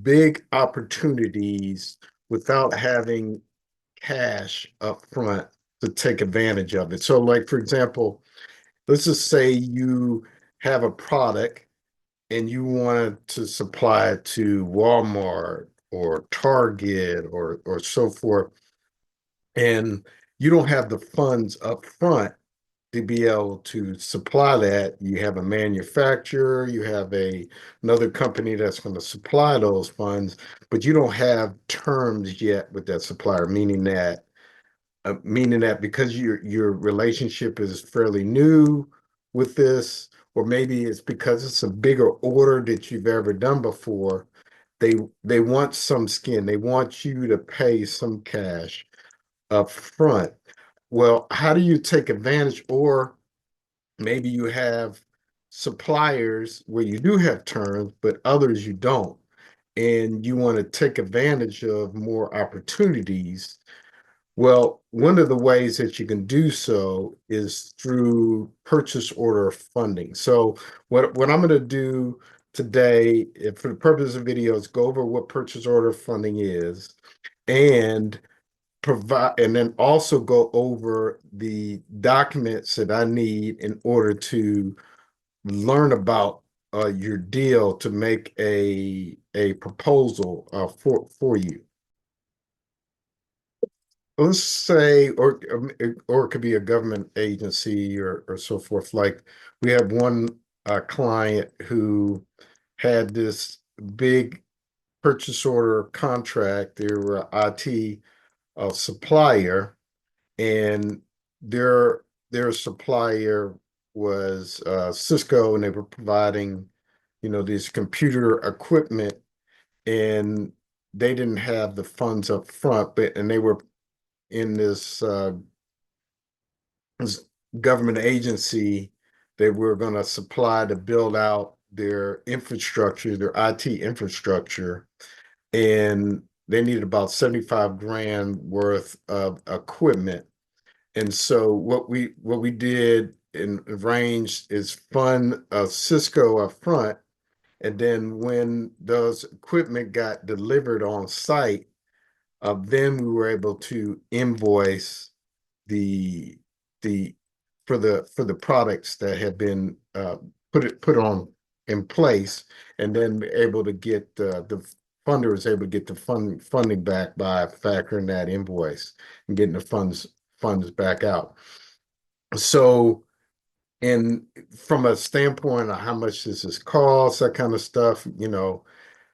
big opportunities without having cash up front to take advantage of it. So, like, for example, let's just say you have a product and you wanted to supply it to Walmart or Target or so forth, and you don't have the funds up front to be able to supply that. You have a manufacturer, you have another company that's going to supply those funds, but you don't have terms yet with that supplier, meaning that because your relationship is fairly new with this, or maybe it's because it's a bigger order that you've ever done before, they they want some skin. They want you to pay some cash up front. Well, how do you take advantage? Or maybe you have suppliers where you do have terms, but others you don't, and you want to take advantage of more opportunities. Well, one of the ways that you can do so is through purchase order funding. So what I'm going to do today, for the purpose of the video, is go over what purchase order funding is and provide, and then also go over the documents that I need in order to learn about your deal to make a proposal for you. Let's say, or it could be a government agency or so forth. Like, we have one client who had this big purchase order contract. They were a IT supplier, and their supplier was Cisco, and they were providing, this computer equipment, and they didn't have the funds up front, and they were in this government agency that were going to supply to build out their infrastructure, their IT infrastructure, and they needed about 75 grand worth of equipment. And so what we did and arranged is fund Cisco up front, and then when those equipment got delivered on site, then we were able to invoice the the for the products that had been put on in place, and then able to get the funder was able to get the funding back by factoring that invoice and getting the funds back out. So, and from a standpoint of how much this cost, that kind of stuff,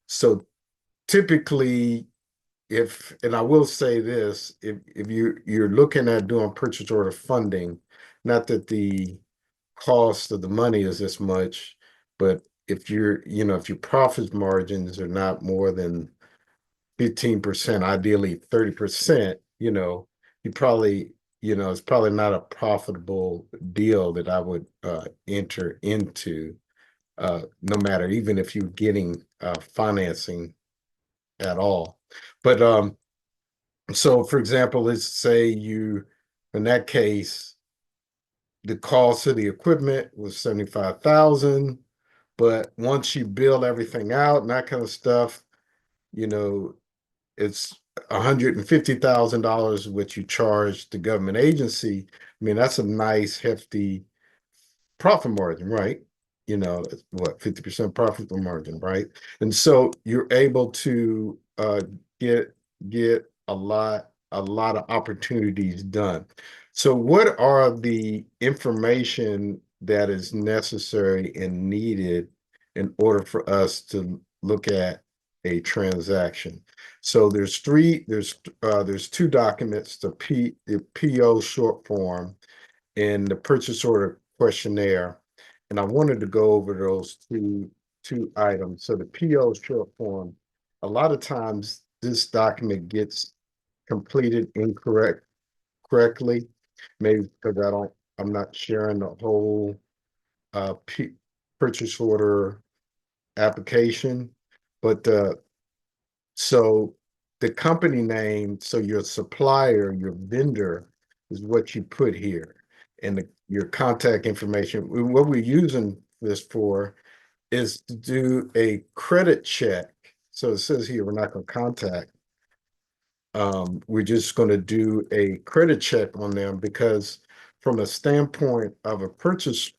so typically, if, and I will say this, if you're looking at doing purchase order funding, not that the cost of the money is this much, but if your profit margins are not more than 15%, ideally 30%, you probably, it's probably not a profitable deal that I would enter into, no matter, even if you're getting financing at all. But so, for example, let's say in that case, the cost of the equipment was 75,000, but once you build everything out and that kind of stuff, you know, it's $150,000 what you charge the government agency. I mean, that's a nice hefty profit margin, right? It's what, 50% profit margin, right? And so you're able to get get a lot of opportunities done. So what are the information that is necessary and needed in order for us to look at a transaction? So there's two documents, the PO short form and the purchase order questionnaire. And I wanted to go over those two items. So the PO short form, a lot of times this document gets completed correctly, maybe because I'm not sharing the whole purchase order application. But so the company name, so your supplier, your vendor, is what you put here, and your contact information. What we're using this for is to do a credit check So it says here we're not going to contact. We're just going to do a credit check on them because from a standpoint of a purchase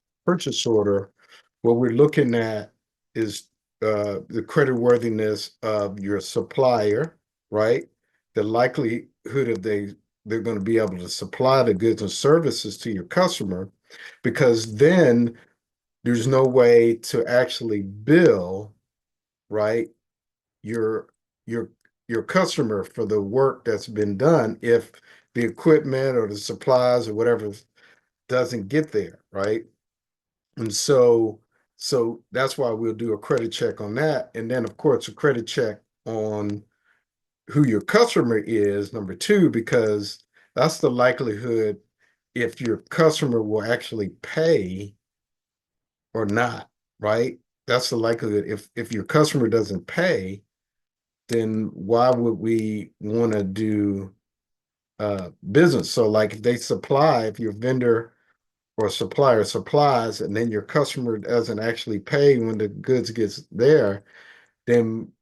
order, what we're looking at is the creditworthiness of your supplier, right? The likelihood of they're going to be able to supply the goods and services to your customer, because then there's no way to actually bill, right, your your your customer for the work that's been done if the equipment or the supplies or whatever doesn't get there, right? And so that's why we'll do a credit check on that. And then of course a credit check on who your customer is, number two, because that's the likelihood if your customer will actually pay or not, right? That's the likelihood. If your customer doesn't pay, then why would we want to do business? So like if they supply, if your vendor or supplier supplies and then your customer doesn't actually pay when the goods gets there, then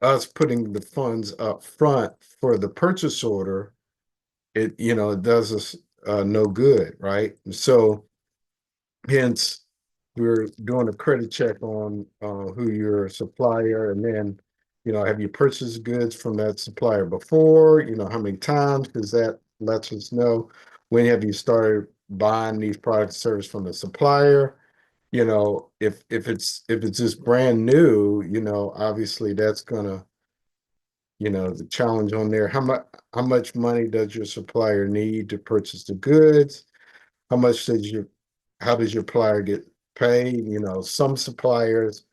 us putting the funds up front for the purchase order, it does us no good, right? So hence, we're doing a credit check on who your supplier, and then, have you purchased goods from that supplier before? How many times? Because that lets us know when have you started buying these products and services from the supplier. If it's just brand new, obviously that's gonna, the challenge on there. How much money does your supplier need to purchase the goods? How much does your how does your supplier get paid? Some suppliers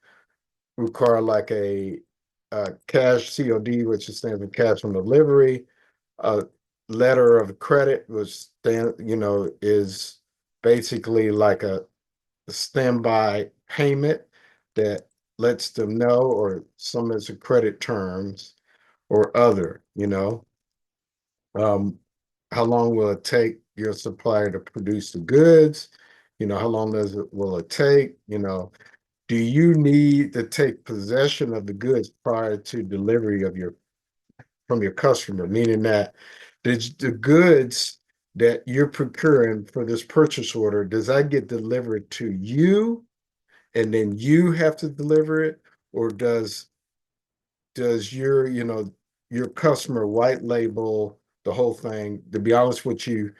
require like a cash COD, which stands for cash on delivery. A letter of credit, which is basically like a standby payment that lets them know, or some as a credit terms or other. Um, how long will it take your supplier to produce the goods? How long will it take? Do you need to take possession of the goods prior to delivery from your customer? Meaning that the goods that you're procuring for this purchase order, does that get delivered to you and then you have to deliver it? Or does your customer white label the whole thing? To be honest with you,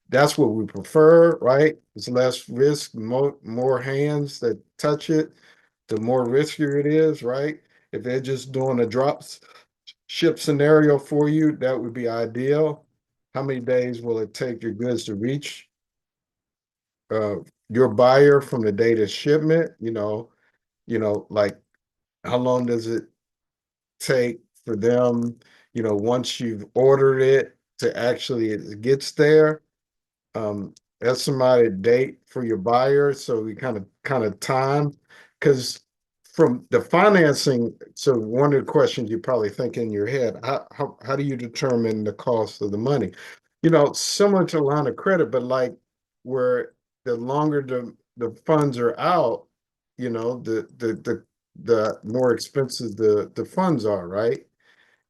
that's what we prefer, right? It's less risk, more hands that touch it, the more riskier it is, right? If they're just doing a ship scenario for you, that would be ideal. How many days will it take your goods to reach uh, your buyer from the date of shipment? Like how long does it take for them, once you've ordered it to actually it gets there? Estimated date for your buyer, so we kind of time, because from the financing, so one of the questions you probably think in your head, how do you determine the cost of the money? Similar to a line of credit, but like where the longer the funds are out, the more expensive the funds are, right?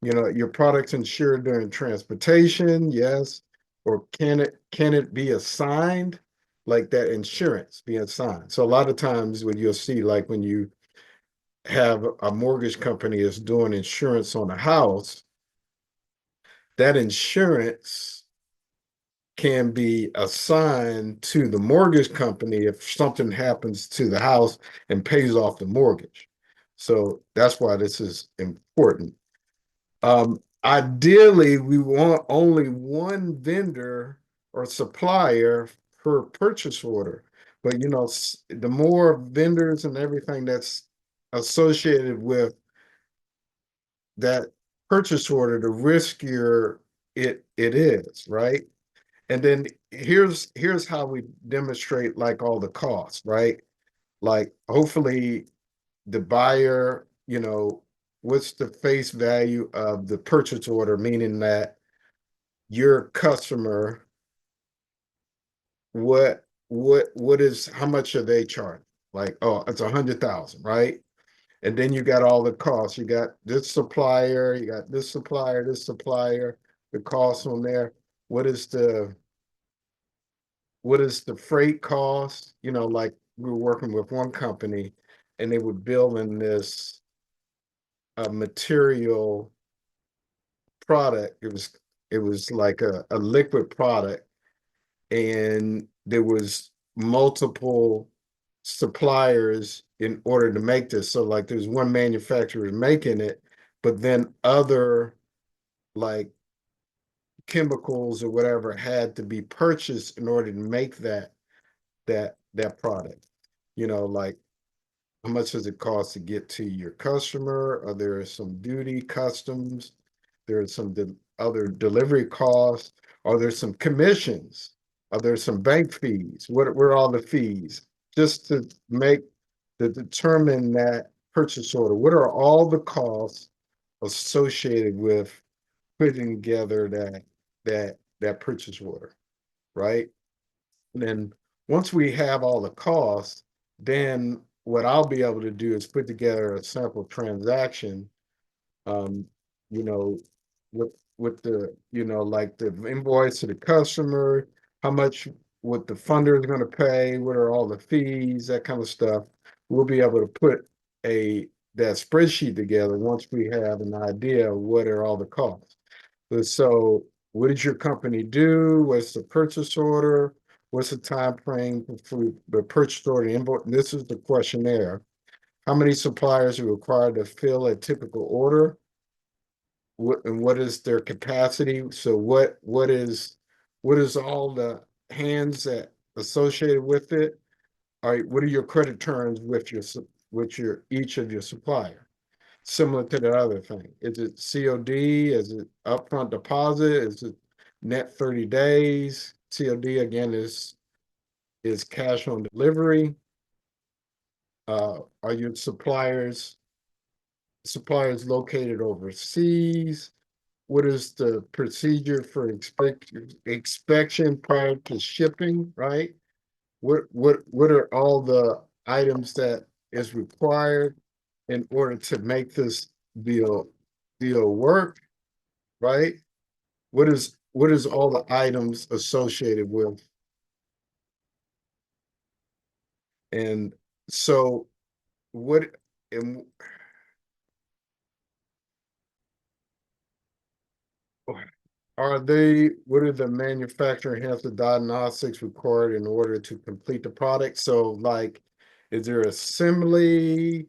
Your product's insured during transportation, yes. Or can it be assigned, like that insurance be assigned? So a lot of times when you'll see, like when you have a mortgage company is doing insurance on a house, that insurance can be assigned to the mortgage company if something happens to the house and pays off the mortgage. So that's why this is important. Ideally, we want only one vendor or supplier per purchase order. But the more vendors and everything that's associated with that purchase order, the riskier it is, right? And then here's how we demonstrate like all the costs, right? Like hopefully the buyer, what's the face value of the purchase order, meaning that your customer, what is how much are they charging? Like, oh, it's 100,000, right? And then you got all the costs. You got this supplier, you got this supplier, the cost on there. What is the what is the freight cost? You know, like we were working with one company and they were building this material product. It was like a liquid product, and there was multiple suppliers in order to make this. So like there's one manufacturer making it, but then other like chemicals or whatever had to be purchased in order to make that product. Like how much does it cost to get to your customer? Are there some duty customs? There are some other delivery costs. Are there some commissions? Are there some bank fees? What are all the fees? Just to determine that purchase order. What are all the costs associated with putting together that purchase order, right? And then once we have all the costs, then what I'll be able to do is put together a sample transaction, um, you know, with the, like the invoice to the customer, how much what the funder is going to pay, what are all the fees, that kind of stuff. We'll be able to put a that spreadsheet together once we have an idea of what are all the costs. So what did your company do? What's the purchase order? What's the time frame for the purchase order invoice? This is the questionnaire. How many suppliers are required to fill a typical order? What is their capacity? So what is all the hands that associated with it? All right, what are your credit terms with your each of your supplier? Similar to the other thing. Is it COD? Is it upfront deposit? Is it net 30 days? COD again is cash on delivery. Are your suppliers located overseas? What is the procedure for inspection prior to shipping, right? What are all the items that is required in order to make this deal deal work, right? What is all the items associated with? And so what and what are the manufacturer has the diagnostics required in order to complete the product? So like, is there assembly?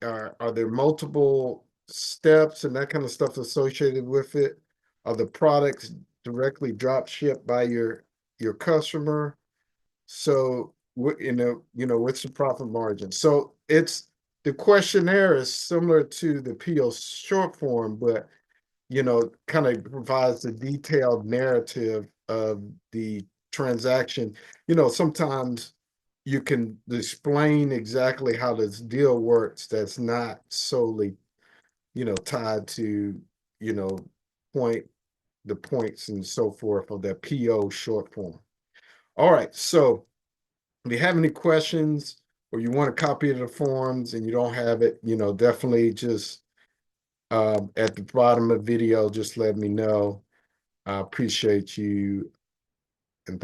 Are there multiple steps and that kind of stuff associated with it? Are the products directly drop shipped by your customer? So what what's the profit margin? So it's the questionnaire is similar to the PO short form, but kind of provides the detailed narrative of the transaction. Sometimes you can explain exactly how this deal works that's not solely, tied to, you know, point the points and so forth of that PO short form. All right. So if you have any questions or you want a copy of the forms and you don't have it, definitely just at the bottom of the video, just let me know. I appreciate you and thank